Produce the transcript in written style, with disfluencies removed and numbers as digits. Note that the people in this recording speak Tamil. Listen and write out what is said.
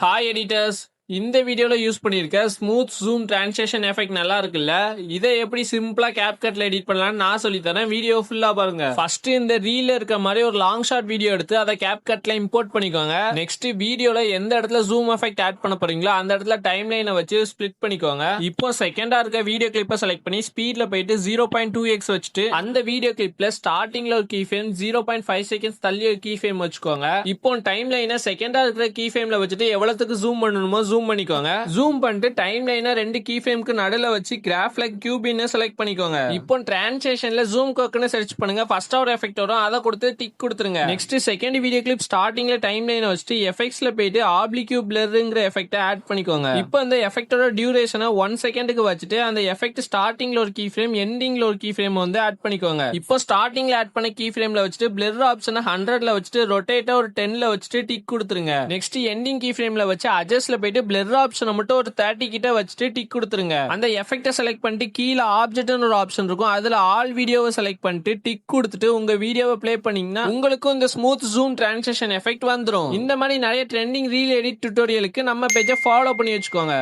Hi editors. இந்த வீடியோல யூஸ் பண்ணியிருக்க ஸ்மூத் ஜூம் டிரான்சிஷன் எஃபெக்ட் நல்லா இருக்குல்ல. இதை எப்படி சிம்பிளா கேப்கட்ல எடிட் பண்ணலாம்னு நான் சொல்லி தரேன். வீடியோ ஃபுல்லா பாருங்க. ஃபர்ஸ்ட் இந்த ரீல்ல இருக்க மாதிரி ஒரு லாங் ஷாட் வீடியோ எடுத்து அதை கேப்கட்ல இம்போர்ட் பண்ணிக்கோங்க. நெக்ஸ்ட் வீடியோல எந்த இடத்துல ஜூம் எஃபெக்ட் ஆட் பண்ண போறீங்களோ அந்த இடத்துல டைம் லைனை வச்சு ஸ்பிளிட் பண்ணிக்கோங்க. இப்போ செகண்டா இருக்க வீடியோ கிளிப்பை செலக்ட் பண்ணி ஸ்பீட்ல போயிட்டு 0.2x வச்சுட்டு அந்த வீடியோ கிளிப்ல ஸ்டார்டிங்ல ஒரு கீ ஃப்ரேம் 0.5 செகண்ட்ஸ் தள்ளி ஒரு கீ ஃப்ரேம் வச்சுக்கோங்க. இப்போ டைம் லைனை செகண்டா இருக்கிற கீ ஃப்ரேம்ல வச்சுட்டு எவ்வளவுக்கு ஜூம் பண்ணணுமோ ஜூம் பண்ணிக்கோங்க. ஜூம் பண்ணிட்டு டைம் லைனை ரெண்டு கீ ஃப்ரேம்க்கு நடுல வச்சு கிராஃப்ல கியூபின்னு செலக்ட் பண்ணிக்கோங்க. இப்போ டிரான்சிஷன்ல ஜூம் கோக்குன்னு சர்ச் பண்ணுங்க. ஃபர்ஸ்ட் ஒரு எஃபெக்ட் வரும், அதை கொடுத்து டிக் கொடுத்துருங்க. நெக்ஸ்ட் செகண்ட் வீடியோ கிளிப் ஸ்டார்டிங்ல டைம் லைனை வச்சுட்டு எஃபெக்ட்ஸ்ல போயிட்டு ஆப்ளிக்யூ பிளர்ங்கிற எஃபெக்ட்டை ஆட் பண்ணிக்கோங்க. இப்போ இந்த எஃபெக்ட்டோட டியூரேஷனை 1 செகண்டுக்கு வச்சுட்டு அந்த எஃபெக்ட் ஸ்டார்டிங்ல ஒரு கீ ஃப்ரேம் எண்டிங்ல ஒரு கீ ஃப்ரேம் வந்து ஆட் பண்ணிக்கோங்க. இப்போ ஸ்டார்டிங்ல ஆட் பண்ண கீ ஃப்ரேம்ல வச்சுட்டு பிளர் ஆப்ஷனை 100ல வச்சுட்டு ரொட்டேட்டா ஒரு 10ல வச்சுட்டு டிக் கொடுத்துருங்க. நெக்ஸ்ட் எண்டிங் கீ ஃப்ரேம்ல வச்சு அட்ஜஸ்ட்ல போயிட்டு பிளர் ஆப்ஷனை மட்டும் ஒரு 30 கிட்ட வச்சுட்டு டிக் கொடுத்துருங்க. அந்த எஃபெக்ட்டை செலக்ட் பண்ணிட்டு கீழே ஆப்ஜெக்ட்னு ஒரு ஆப்ஷன் இருக்கும், அதுல ஆல் வீடியோவை செலக்ட் பண்ணிட்டு டிக் கொடுத்துட்டு உங்க வீடியோவை ப்ளே பண்ணீங்கன்னா உங்களுக்கும் இந்த ஸ்மூத் ஜூம் டிரான்சிஷன் எஃபெக்ட் வந்துரும். இந்த மாதிரி நிறைய ட்ரெண்டிங் ரீல் எடிட் டியூட்டோரியலுக்கு நம்ம பேஜை ஃபாலோ பண்ணி வச்சுக்கோங்க.